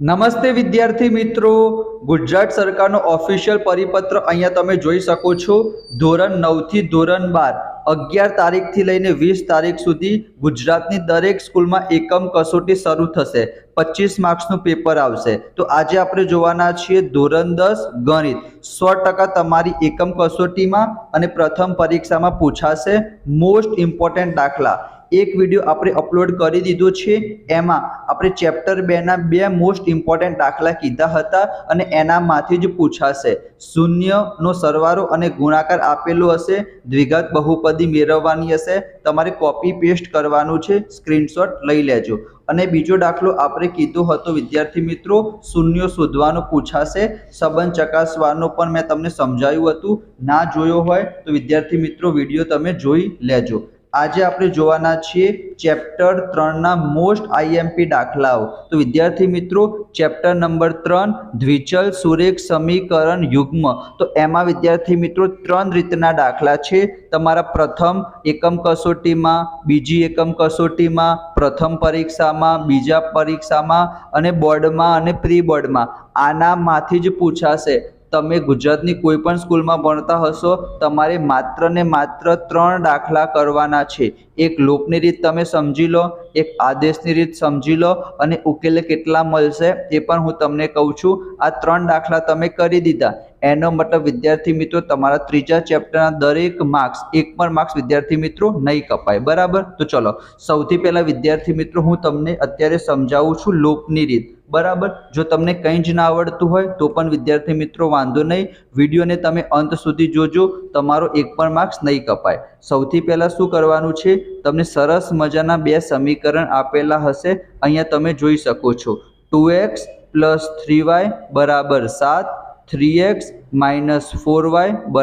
નમસ્તે વિદ્યાર્થી મિત્રો, ગુજરાત સરકારનો ઓફિશિયલ પરિપત્ર અહીંયા તમે જોઈ શકો છો। ધોરણ 9 થી ધોરણ 12 11 તારીખથી લઈને 20 તારીખ સુધી ગુજરાતની દરેક સ્કૂલમાં એકમ કસોટી શરૂ થશે। 25 માર્ક્સનું પેપર આવશે। તો આજે આપણે જોવાના છીએ ધોરણ 10 ગણિત 100% તમારી એકમ કસોટીમાં અને પ્રથમ પરીક્ષામાં પૂછાશે મોસ્ટ ઇમ્પોર્ટન્ટ દાખલા। एक वीडियो आपणे अपलोड કરી દીધો છે। એમાં આપણે ચેપ્ટર 2 ના બે મોસ્ટ ઇમ્પોર્ટન્ટ દાખલા કીધા હતા અને એનામાંથી જ પૂછાશે। શૂન્યનો સરવાળો અને ગુણાકાર આપેલો હશે, દ્વિઘાત બહુપદી મેળવવાની હશે, તમારે કોપી પેસ્ટ કરવાનું છે, સ્ક્રીનશોટ લઈ લેજો। અને બીજો દાખલો આપણે કીધો હતો વિદ્યાર્થી મિત્રો, શૂન્યો શોધવાનો પૂછાશે। સંબંધ ચકાસવાનો પણ મેં તમને સમજાવ્યું હતું। ના જોયો હોય તો વિદ્યાર્થી મિત્રો વિડીયો તમે જોઈ લેજો। આજે આપણે જોવાના છીએ ચેપ્ટર 3 ના મોસ્ટ આઈએમપી દાખલાઓ। તો વિદ્યાર્થી મિત્રો ચેપ્ટર નંબર 3 દ્વિચલ સુરેખ સમીકરણ યુગ્મ। તો એમાં વિદ્યાર્થી મિત્રો 3 રીતના દાખલા છે। તમારા પ્રથમ એકમ કસોટીમાં, બીજી એકમ કસોટીમાં, પ્રથમ પરીક્ષામાં, બીજા પરીક્ષામાં અને બોર્ડમાં અને પ્રી બોર્ડમાં આનામાંથી જ પૂછાશે। તમે ગુજરાતની કોઈ પણ સ્કૂલમાં ભણતા હશો, તમારે માત્ર ને માત્ર 3 દાખલા કરવાના છે। એક લોકની રીત તમે સમજી લો, એક આદેશની રીત સમજી લો અને ઉકેલ કેટલા મળશે એ પણ હું તમને કહું છું। આ 3 દાખલા તમે કરી દીધા એનો મતલબ વિદ્યાર્થી મિત્રો તમારા ત્રીજા ચેપ્ટરના દરેક માર્ક્સ, એક પણ માર્ક્સ વિદ્યાર્થી મિત્રો નહીં કપાય, બરાબર। તો ચલો સૌથી પહેલા વિદ્યાર્થી મિત્રો હું તમને અત્યારે સમજાવું છું લોકની રીત, બરાબર। જો તમને કંઈ જ ના આવડતું હોય તો પણ વિદ્યાર્થી મિત્રો વાંધો નહીં, વિડીયોને તમે અંત સુધી જોજો, તમારો એક પણ માર્ક્સ નહીં કપાય। સૌથી પહેલા શું કરવાનું છે, તમને સરસ મજાના બે સમીકરણ આપેલા હશે, અહીંયા તમે જોઈ શકો છો। 2x + 3y = 7, 3x - 4y =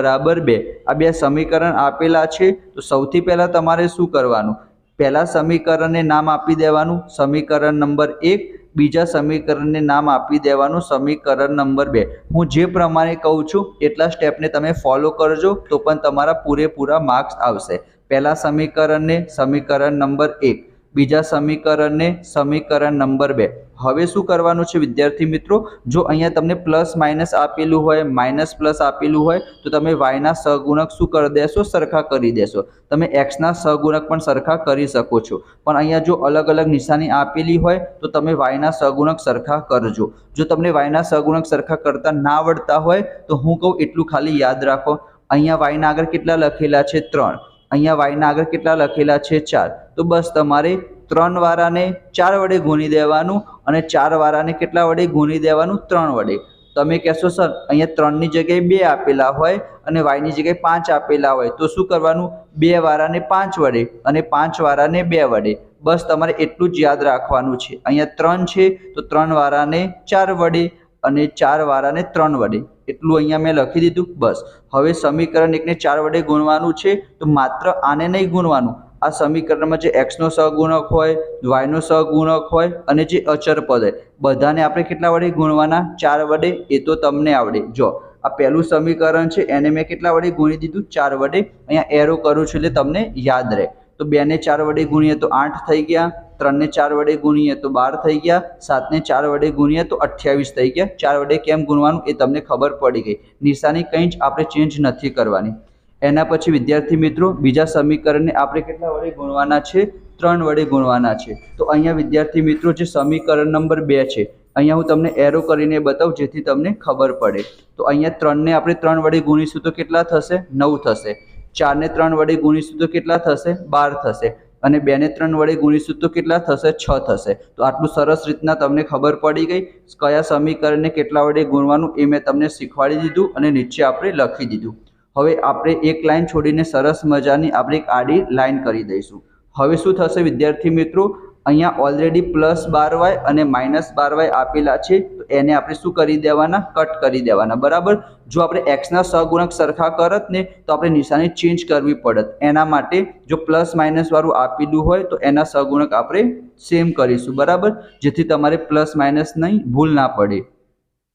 2 આ બે સમીકરણ આપેલા છે। તો સૌથી પહેલા તમારે શું કરવાનું, પહેલા સમીકરણને નામ આપી દેવાનું સમીકરણ નંબર 1, બીજા સમીકરણને નામ આપી દેવાનું સમીકરણ નંબર 2। હું જે પ્રમાણે કહું છું એટલા સ્ટેપને તમે ફોલો કરજો તો પણ તમારા પૂરેપૂરા માર્ક્સ આવશે। પહેલા સમીકરણને સમીકરણ નંબર 1, બીજા સમીકરણને સમીકરણ નંબર 2। હવે શું કરવાનું છે વિદ્યાર્થી મિત્રો, જો અહીંયા તમને પ્લસ માઇનસ આપેલું હોય, માઇનસ પ્લસ આપેલું હોય તો તમે y ના સહગુણક શું કરી દેશો, સરખા કરી દેશો। તમે x ના સહગુણક પણ સરખા કરી શકો છો, પણ અહીંયા જો અલગ અલગ નિશાની આપેલી હોય તો તમે y ના સહગુણક સરખા કરજો। જો તમને y ના સહગુણક સરખા કરતા ના આવડતા હોય તો હું કહું એટલું ખાલી યાદ રાખો, અહીંયા y ના આગળ કેટલા લખેલા છે 3, અહીંયા y ના આગળ કેટલા લખેલા છે 4, તો બસ તમારે 3 વાળાને 4 વડે ગુણી દેવાનું અને 4 વાળાને કેટલા વડે ગુણી દેવાનું, 3 વડે। તમે કહેશો સર અહીંયા 3 ની જગ્યાએ 2 આપેલા હોય અને y ની જગ્યાએ 5 આપેલા હોય તો શું કરવાનું, 2 વાળાને 5 વડે અને 5 વાળાને 2 વડે। બસ તમારે એટલું જ યાદ રાખવાનું છે। અહીંયા 3 છે તો 3 વાળાને 4 વડે અને 4 વાળાને 3 વડે, એટલું અહીંયા મેં લખી દીધું। બસ હવે સમીકરણ 1 ને 4 વડે ગુણવાનું છે તો માત્ર આને નહીં ગુણવાનું, આ સમીકરણમાં જે x નો સહગુણક હોય, y નો સહગુણક હોય અને જે અચર પદ હોય બધાને આપણે કેટલા વડે ગુણવાના, 4 વડે। એ તો તમને આવડે। જો આ પહેલું સમીકરણ છે એને મેં કેટલા વડે ગુણી દીધું, 4 વડે। અહીંયા એરો કરું છું એટલે તમને યાદ રહે। તો 2 ને 4 વડે ગુણીએ તો 8 થઈ ગયા, 3 ને 4 વડે ગુણીએ તો 12 થઈ ગયા, 7 ને 4 વડે ગુણીએ તો 28 થઈ ગયા। 4 વડે કેમ ગુણવાનું એ તમને ખબર પડી ગઈ, નિશાની કંઈ જ આપણે ચેન્જ નથી કરવાની। એના પછી વિદ્યાર્થી મિત્રો બીજા સમીકરણને આપણે કેટલા વડે ગુણવાના છે, 3 વડે ગુણવાના છે। તો અહીંયા વિદ્યાર્થી મિત્રો જે સમીકરણ નંબર 2 છે, અહીંયા હું તમને એરો કરીને બતાવું જેથી તમને ખબર પડે। તો અહીંયા 3 ને આપણે 3 વડે ગુણીશું તો કેટલા થશે, 9 થશે। 4 ને 3 વડે ગુણીશું તો કેટલા થશે, 12 થશે। અને 2 ને 3 વડે ગુણીશું તો કેટલા થશે, 6 થશે। તો આટલું સરસ રીતના તમને ખબર પડી ગઈ કયા સમીકરણને કેટલા વડે ગુણવાનું એ મેં તમને શીખવાડી દીધું અને નીચે આપણે લખી દીધું। હવે આપણે એક લાઈન છોડીને સરસ મજાની આપણે એક આડી લાઈન કરી દઈશું। હવે શું થશે વિદ્યાર્થી મિત્રો, અહીંયા ઓલરેડી +12y અને -12y આપેલા છે તો એને આપણે શું કરી દેવાના, કટ કરી દેવાના, બરાબર। જો આપણે x ના સહગુણક સરખા કરત ને તો આપણે નિશાની ચેન્જ કરવી પડત, એના માટે જો પ્લસ માઇનસ વાળું આપેલું હોય તો એના સહગુણક આપણે સેમ કરીશું, બરાબર, જેથી તમારે પ્લસ માઇનસ નહીં ભૂલ ના પડે।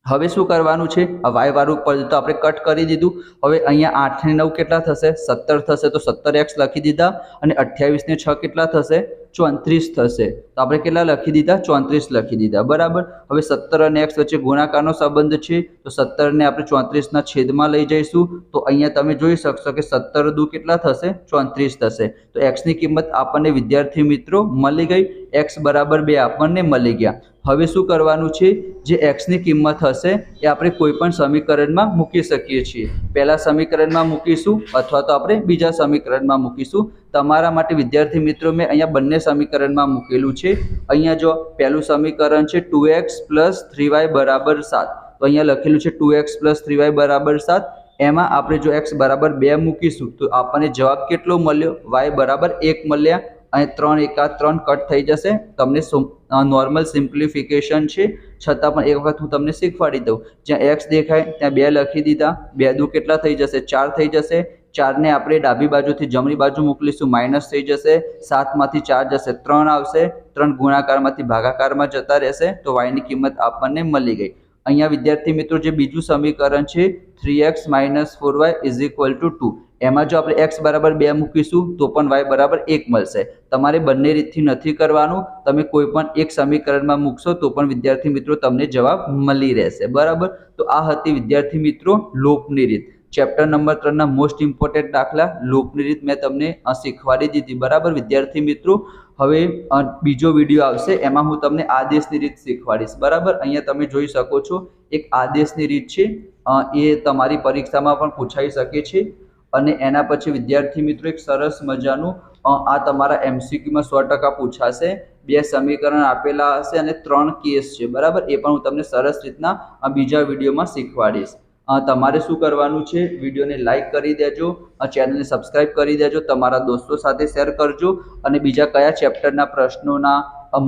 હવે શું કરવાનું છે, આ y વાળું પદ તો આપણે કટ કરી દીધું। હવે અહીંયા 8 ને 9 કેટલા થશે, 17 થશે, તો 17x લખી દીધા અને 28 ને 6 કેટલા થશે, 34 થશે. તો આપણે કેટલા લખી દીધા? 34 લખી દીધા. બરાબર. હવે 17 અને x વચ્ચે ગુણાકારનો સંબંધ છે, તો 17 ને આપણે 34 ના છેદમાં લઈ જઈશું. તો અહીંયા તમે જોઈ શકશો કે 17 દુ કેટલા થશે? 34 થશે. તો x ની કિંમત આપણને વિદ્યાર્થી મિત્રો મળી ગઈ. x બરાબર 2 આપણને મળી ગયા. હવે શું કરવાનું છે? જે x ની કિંમત હશે એ આપણે કોઈ પણ સમીકરણમાં મૂકી શકીએ છીએ. પહેલા સમીકરણમાં મૂકીશું અથવા તો આપણે બીજા સમીકરણમાં મૂકીશું. તમારા માટે વિદ્યાર્થી મિત્રો મેં અહીંયા બંને સમીકરણમાં મૂકેલું છે. અહીંયા જો પહેલું સમીકરણ છે 2x + 3y = 7. તો અહીંયા લખેલું છે 2x + 3y = 7. એમાં આપણે જો x બરાબર 2 મૂકીશું તો આપણને જવાબ કેટલો મળ્યો? y બરાબર 1 મળ્યા. અને 3 એકા 3 કટ થઈ જશે. તમને નોર્મલ સિમ્પ્લિફિકેશન છે, છતાં પણ એક વખત હું તમને શીખવાડી દઉં. જ્યાં x દેખાય ત્યાં 2 લખી દીધા. 2 દુ કેટલા થઈ જશે? 4 થઈ જશે. 4 ને આપણે ડાબી બાજુથી જમણી બાજુ મોકલીશું, માઇનસ થઈ જશે. 7 માંથી 4 જશે, 3 આવશે. 3 ગુણાકારમાંથી ભાગાકારમાં જતા રહેશે. તો y ની કિંમત આપણને મળી ગઈ. અહીંયા વિદ્યાર્થી મિત્રો જે બીજું સમીકરણ છે 3x - 4y = 2. એમાં જો આપણે x બરાબર 2 મૂકીશું તો પણ y બરાબર 1 મળશે. તમારે બંને રીતથી નથી કરવાનું. તમે કોઈ પણ એક સમીકરણમાં મૂકશો તો પણ વિદ્યાર્થી મિત્રો તમને જવાબ મળી રહેશે. બરાબર. તો આ હતી વિદ્યાર્થી મિત્રો લોપની રીત. ચેપ્ટર નંબર 3 ના મોસ્ટ ઇમ્પોર્ટન્ટ દાખલા લોપની રીત મેં તમને શીખવાડી દીધી. બરાબર વિદ્યાર્થી મિત્રો. હવે બીજો વિડીયો આવશે, એમાં હું તમને આદેશની રીત શીખવાડીશ. બરાબર. અહીંયા તમે જોઈ શકો છો એક આદેશની રીત છે. એ તમારી પરીક્ષામાં પણ પૂછાઈ શકે છે. અને એના પછી વિદ્યાર્થી મિત્રો એક સરસ મજાનું આ તમારા MCQમાં 100% પૂછાશે. 2 સમીકરણ આપેલા હશે અને 3 કેસ છે. બરાબર. એ પણ હું તમને સરસ રીતના બીજા વિડીયોમાં શીખવાડીશ. તમારે શું કરવાનું છે? વિડીયોને લાઈક કરી દેજો, ચેનલને સબસ્ક્રાઇબ કરી દેજો, તમારા દોસ્તો સાથે શેર કરજો. અને બીજા કયા ચેપ્ટરના પ્રશ્નોના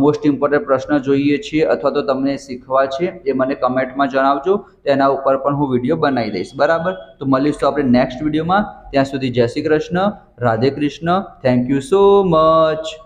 મોસ્ટ ઇમ્પોર્ટન્ટ પ્રશ્ન જોઈએ છીએ અથવા તો તમને શીખવા છે એ મને કમેન્ટમાં જણાવજો. તેના ઉપર પણ હું વિડીયો બનાવી દઈશ. બરાબર. તો મળીશું આપણે નેક્સ્ટ વિડીયોમાં. ત્યાં સુધી જય Shri Krishna, Radhe Krishna. Thank you so much.